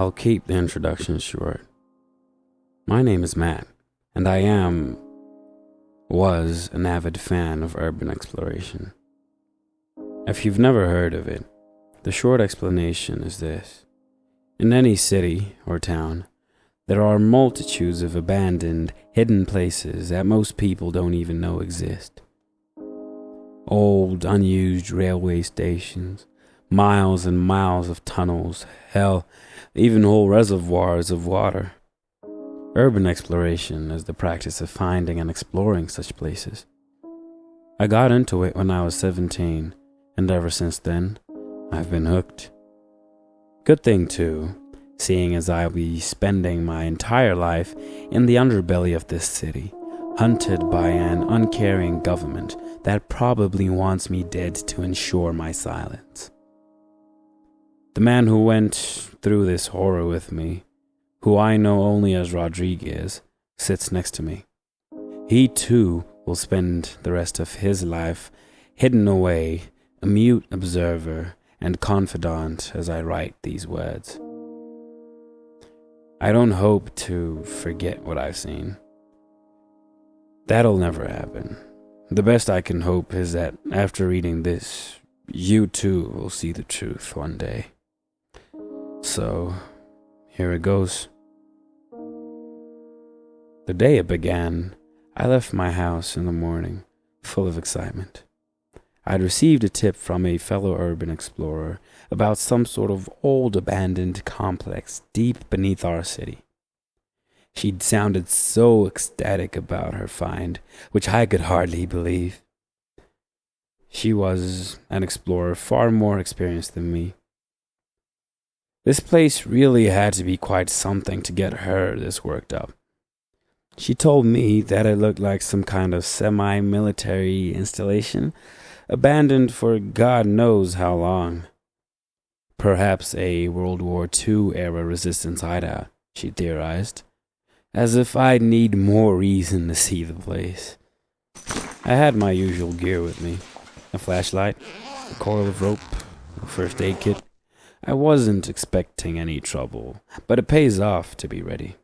I'll keep the introduction short. My name is Matt, and was an avid fan of urban exploration. If you've never heard of it, the short explanation is this. In any city or town, there are multitudes of abandoned, hidden places that most people don't even know exist. Old, unused railway stations, miles and miles of tunnels, hell, even whole reservoirs of water. Urban exploration is the practice of finding and exploring such places. I got into it when I was 17, and ever since then, I've been hooked. Good thing too, seeing as I'll be spending my entire life in the underbelly of this city, hunted by an uncaring government that probably wants me dead to ensure my silence. The man who went through this horror with me, who I know only as Rodriguez, sits next to me. He too will spend the rest of his life hidden away, a mute observer and confidant as I write these words. I don't hope to forget what I've seen. That'll never happen. The best I can hope is that after reading this, you too will see the truth one day. So, here it goes. The day it began, I left my house in the morning, full of excitement. I'd received a tip from a fellow urban explorer about some sort of old abandoned complex deep beneath our city. She'd sounded so ecstatic about her find, which I could hardly believe. She was an explorer far more experienced than me. This place really had to be quite something to get her this worked up. She told me that it looked like some kind of semi-military installation, abandoned for God knows how long. Perhaps a World War II-era resistance hideout, she theorized, as if I'd need more reason to see the place. I had my usual gear with me, a flashlight, a coil of rope, a first aid kit. I wasn't expecting any trouble, but it pays off to be ready.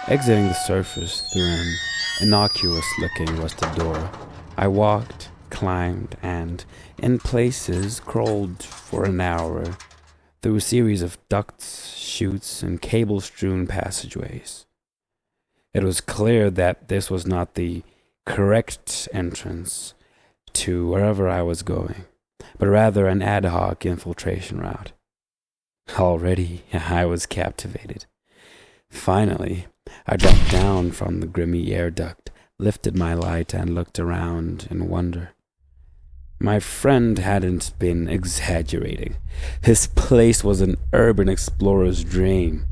Exiting the surface through an innocuous-looking rusted door, I walked, climbed, and, in places, crawled for an hour through a series of ducts, chutes, and cable-strewn passageways. It was clear that this was not the correct entrance to wherever I was going, but rather an ad hoc infiltration route. Already, I was captivated. Finally, I dropped down from the grimy air duct, lifted my light, and looked around in wonder. My friend hadn't been exaggerating. This place was an urban explorer's dream.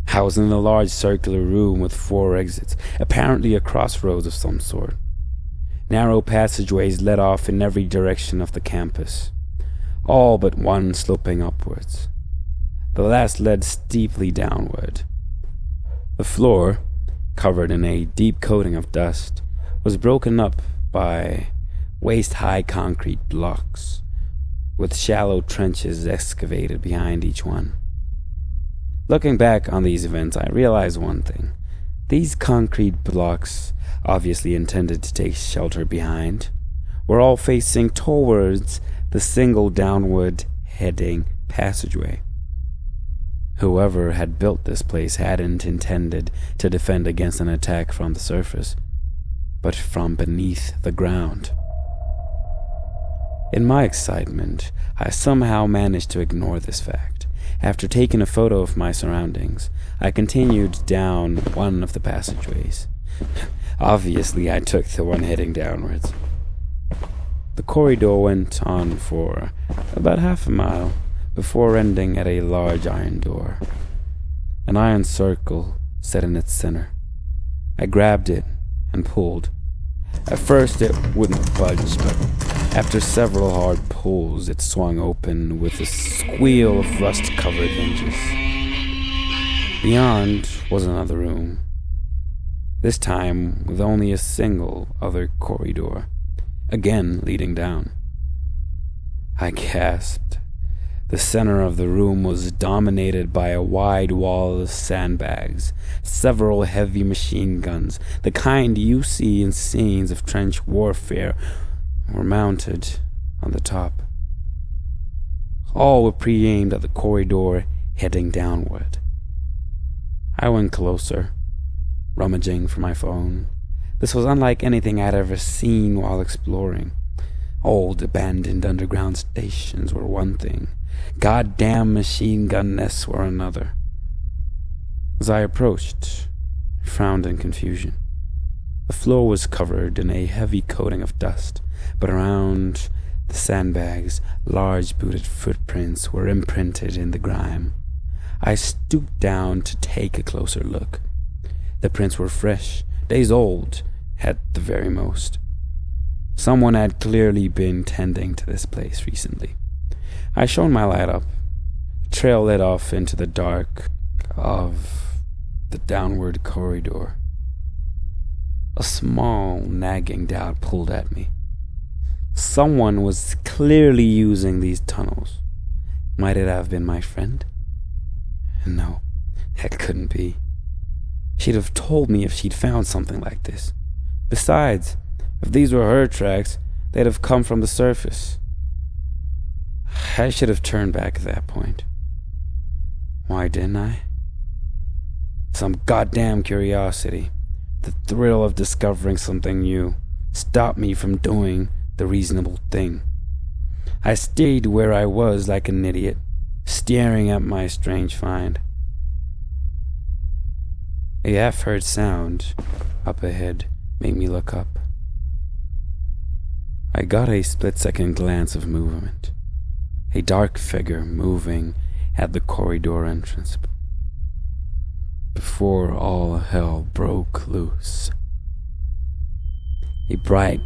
I was in a large circular room with 4 exits, apparently a crossroads of some sort. Narrow passageways led off in every direction of the campus, all but one sloping upwards. The last led steeply downward. The floor, covered in a deep coating of dust, was broken up by waist-high concrete blocks, with shallow trenches excavated behind each one. Looking back on these events, I realized one thing. These concrete blocks, obviously intended to take shelter behind, were all facing towards the single downward-heading passageway. Whoever had built this place hadn't intended to defend against an attack from the surface, but from beneath the ground. In my excitement, I somehow managed to ignore this fact. After taking a photo of my surroundings, I continued down one of the passageways. Obviously, I took the one heading downwards. The corridor went on for about half a mile before ending at a large iron door. An iron circle set in its center. I grabbed it and pulled. At first it wouldn't budge, but after several hard pulls it swung open with a squeal of rust-covered hinges. Beyond was another room, this time with only a single other corridor, again leading down. I gasped. The center of the room was dominated by a wide wall of sandbags. Several heavy machine guns, the kind you see in scenes of trench warfare, were mounted on the top. All were pre-aimed at the corridor heading downward. I went closer, rummaging for my phone. This was unlike anything I'd ever seen while exploring. Old abandoned underground stations were one thing. Goddamn machine gun nests were another. As I approached, I frowned in confusion. The floor was covered in a heavy coating of dust, but around the sandbags, large booted footprints were imprinted in the grime. I stooped down to take a closer look. The prints were fresh, days old, at the very most. Someone had clearly been tending to this place recently. I shone my light up. The trail led off into the dark of the downward corridor. A small, nagging doubt pulled at me. Someone was clearly using these tunnels. Might it have been my friend? No, that couldn't be. She'd have told me if she'd found something like this. Besides, if these were her tracks, they'd have come from the surface. I should have turned back at that point. Why didn't I? Some goddamn curiosity, the thrill of discovering something new, stopped me from doing the reasonable thing. I stayed where I was like an idiot, staring at my strange find. A half-heard sound up ahead made me look up. I got a split-second glance of movement. A dark figure moving at the corridor entrance before all hell broke loose. A bright,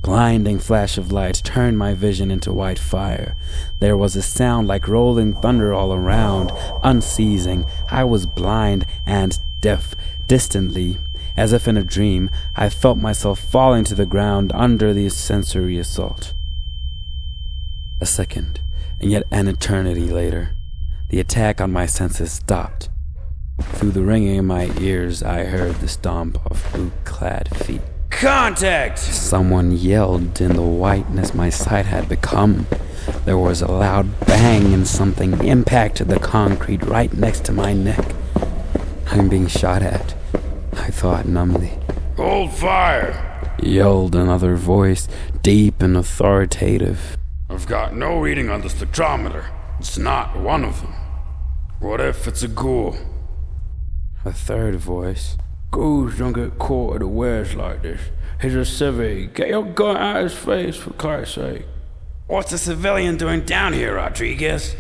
blinding flash of light turned my vision into white fire. There was a sound like rolling thunder all around, unceasing. I was blind and deaf. Distantly, as if in a dream, I felt myself falling to the ground under the sensory assault. A second, and yet an eternity later, the attack on my senses stopped. Through the ringing in my ears, I heard the stomp of boot-clad feet. "Contact!" Someone yelled in the whiteness my sight had become. There was a loud bang and something impacted the concrete right next to my neck. I'm being shot at, I thought numbly. "Hold fire!" yelled another voice, deep and authoritative. "I've got no reading on the spectrometer. It's not one of them. What if it's a ghoul?" A third voice. "Ghouls don't get caught at the wares like this. He's a civvy. Get your gun out of his face, for Christ's sake." "What's a civilian doing down here, Rodriguez?"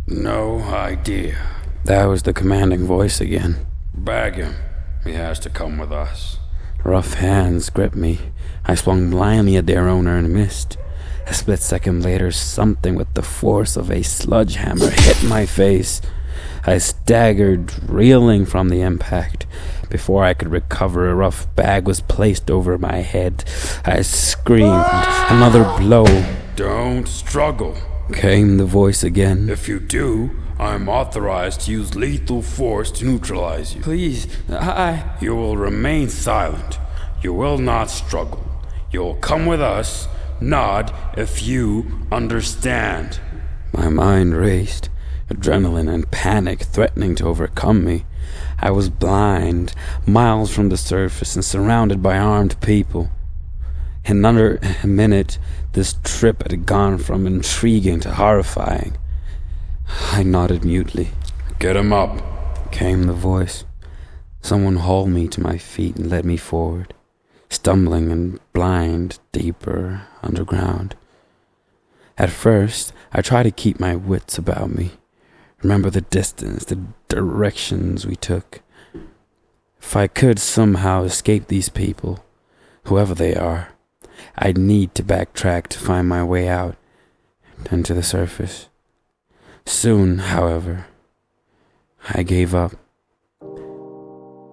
"No idea." That was the commanding voice again. "Bag him. He has to come with us." Rough hands gripped me. I swung blindly at their owner and missed. A split second later, something with the force of a sledgehammer hit my face. I staggered, reeling from the impact. Before I could recover, a rough bag was placed over my head. I screamed. Another blow. "Don't struggle," came the voice again. "If you do, I'm authorized to use lethal force to neutralize you." "Please, You will remain silent. You will not struggle. You'll come with us. Nod if you understand." My mind raced, adrenaline and panic threatening to overcome me. I was blind, miles from the surface and surrounded by armed people. In under a minute, this trip had gone from intriguing to horrifying. I nodded mutely. "Get him up," came the voice. Someone hauled me to my feet and led me forward, stumbling and blind deeper underground. At first, I tried to keep my wits about me, remember the distance, the directions we took. If I could somehow escape these people, whoever they are, I'd need to backtrack to find my way out and to the surface. Soon, however, I gave up.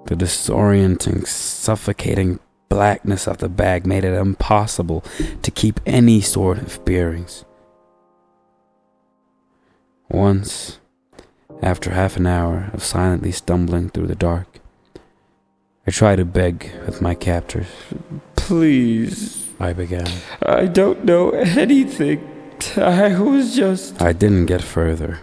The disorienting, suffocating blackness of the bag made it impossible to keep any sort of bearings. Once, after half an hour of silently stumbling through the dark, I tried to beg with my captors. "Please," I began. "I don't know anything. I didn't get further.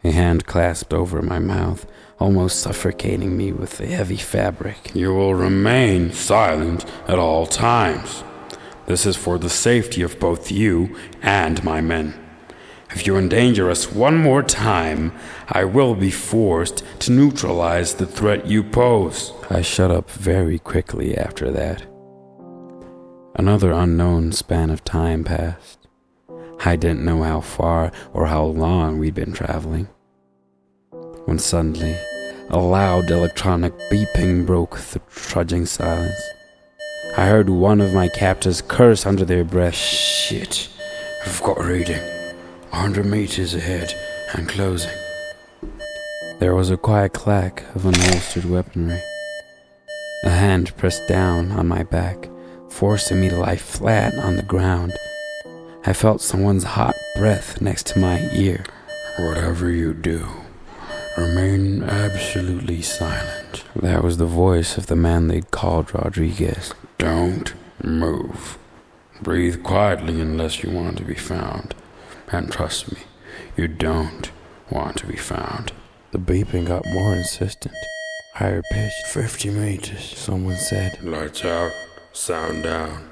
A hand clasped over my mouth, almost suffocating me with the heavy fabric. You will remain silent at all times. This is for the safety of both you and my men. If you endanger us one more time, I will be forced to neutralize the threat you pose." I shut up very quickly after that. Another unknown span of time passed. I didn't know how far or how long we'd been traveling, when suddenly a loud electronic beeping broke the trudging silence. I heard one of my captors curse under their breath. "Shit, I've got a reading. 100 meters ahead and closing." There was a quiet clack of unholstered weaponry. A hand pressed down on my back, forcing me to lie flat on the ground. I felt someone's hot breath next to my ear. "Whatever you do, remain absolutely silent." That was the voice of the man they'd called Rodriguez. "Don't move. Breathe quietly unless you want to be found. And trust me, you don't want to be found." The beeping got more insistent, higher pitched. 50 meters, someone said. "Lights out, sound down."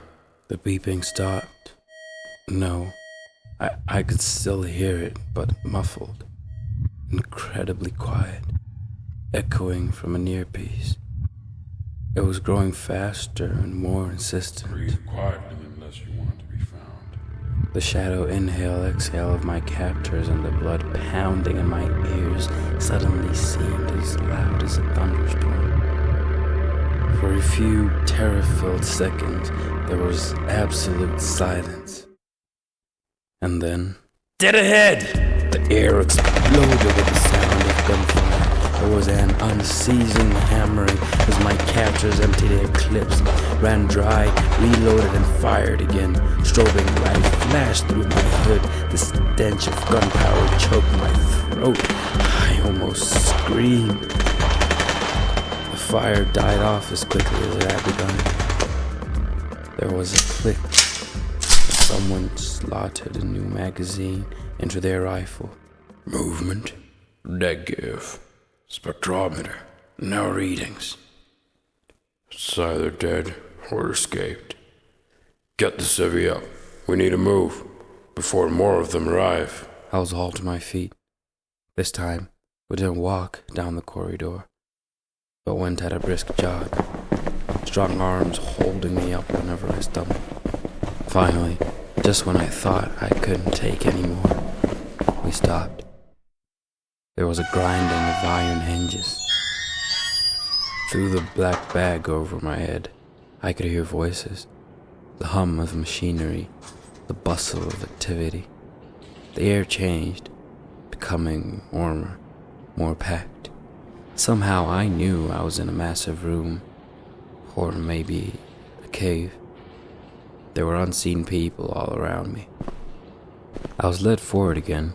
The beeping stopped. No, I could still hear it, but muffled, incredibly quiet, echoing from an earpiece. It was growing faster and more insistent. "Breathe quietly unless you want to be found." The shadow inhale-exhale of my captors and the blood pounding in my ears suddenly seemed as loud as a thunderstorm. For a few terror-filled seconds, there was absolute silence. And then, dead ahead! The air exploded with the sound of gunfire. There was an unceasing hammering as my captors emptied their clips, ran dry, reloaded, and fired again. Strobing light flashed through my hood. The stench of gunpowder choked my throat. I almost screamed. The fire died off as quickly as it had begun. There was a click. Someone slotted a new magazine into their rifle. "Movement negative. Spectrometer, no readings. It's either dead or escaped. Get the civvy up. We need to move before more of them arrive." I was hauled to my feet. This time, we didn't walk down the corridor, but went at a brisk jog, strong arms holding me up whenever I stumbled. Finally, just when I thought I couldn't take any more, we stopped. There was a grinding of iron hinges. Through the black bag over my head, I could hear voices, the hum of machinery, the bustle of activity. The air changed, becoming warmer, more packed. Somehow I knew I was in a massive room, or maybe a cave. There were unseen people all around me. I was led forward again,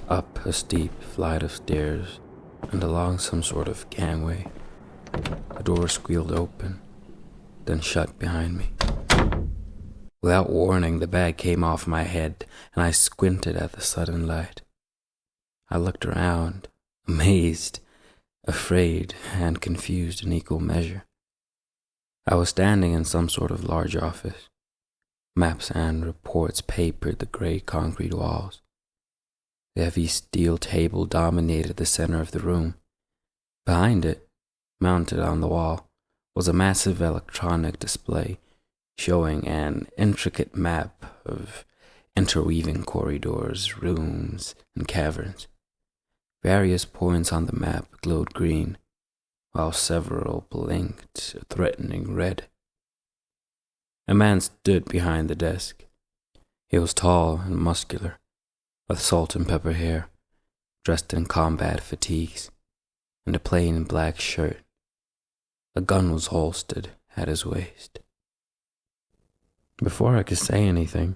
up a steep flight of stairs and along some sort of gangway. A door squealed open, then shut behind me. Without warning, the bag came off my head, and I squinted at the sudden light. I looked around, amazed, afraid, and confused in equal measure. I was standing in some sort of large office. Maps and reports papered the gray concrete walls. The heavy steel table dominated the center of the room. Behind it, mounted on the wall, was a massive electronic display showing an intricate map of interweaving corridors, rooms, and caverns. Various points on the map glowed green, while several blinked a threatening red. A man stood behind the desk. He was tall and muscular, with salt and pepper hair, dressed in combat fatigues, and a plain black shirt. A gun was holstered at his waist. Before I could say anything,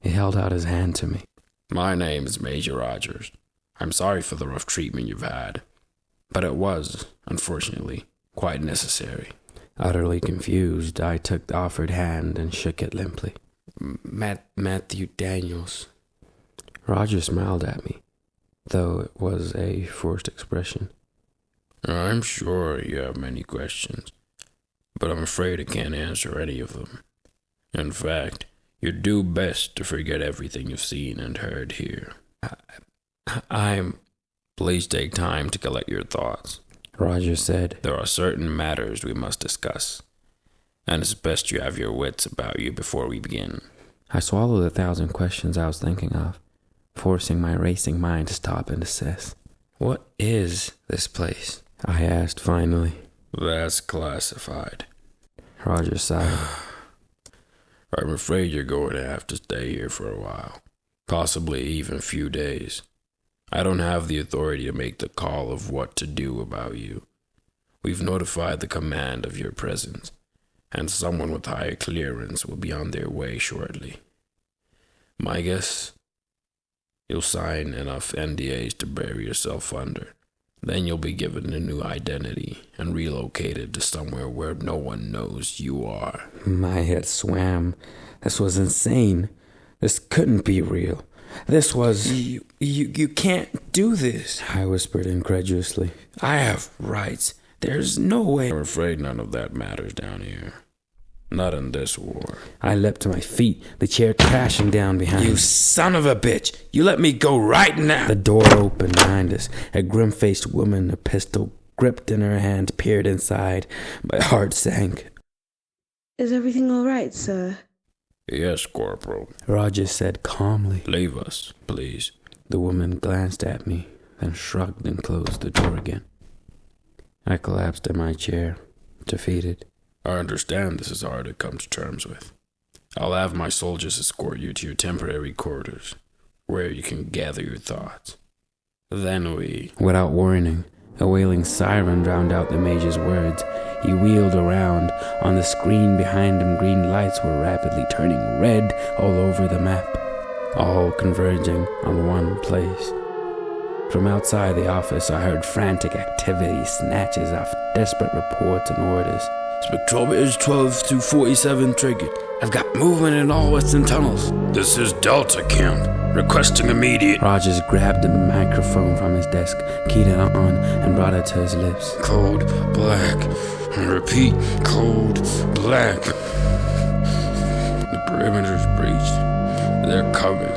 he held out his hand to me. "My name is Major Rogers. I'm sorry for the rough treatment you've had, but it was, unfortunately, quite necessary. Utterly confused, I took the offered hand and shook it limply. Matthew Daniels. Roger smiled at me, though it was a forced expression. I'm sure you have many questions, but I'm afraid I can't answer any of them. In fact, you'd do best to forget everything you've seen and heard here. Please take time to collect your thoughts, Roger said. There are certain matters we must discuss, and it's best you have your wits about you before we begin. I swallowed 1,000 questions I was thinking of, forcing my racing mind to stop and assess. What is this place? I asked finally. That's classified. Roger sighed. I'm afraid you're going to have to stay here for a while, possibly even a few days. I don't have the authority to make the call of what to do about you. We've notified the command of your presence, and someone with higher clearance will be on their way shortly. My guess, you'll sign enough NDAs to bury yourself under. Then you'll be given a new identity and relocated to somewhere where no one knows you are. My head swam. This was insane. This couldn't be real. This was... You can't do this, I whispered incredulously. I have rights. There's no way. I'm afraid none of that matters down here. Not in this war. I leapt to my feet, the chair crashing down behind me. You son of a bitch! You let me go right now! The door opened behind us. A grim-faced woman, a pistol gripped in her hand, peered inside. My heart sank. Is everything all right, sir? Yes, Corporal, Roger said calmly. Leave us, please. The woman glanced at me, then shrugged and closed the door again. I collapsed in my chair, defeated. I understand this is hard to come to terms with. I'll have my soldiers escort you to your temporary quarters, where you can gather your thoughts. Then we... Without warning, a wailing siren drowned out the mage's words. He wheeled around. On the screen behind him, green lights were rapidly turning red all over the map, all converging on one place. From outside the office, I heard frantic activity, snatches of desperate reports and orders. Spectrometers 12 to 47 triggered. I've got movement in all western tunnels. This is Delta Camp. Requesting immediate. Rogers grabbed the microphone from his desk, keyed it on, and brought it to his lips. Code black. And repeat, code black. The perimeter's breached. They're coming.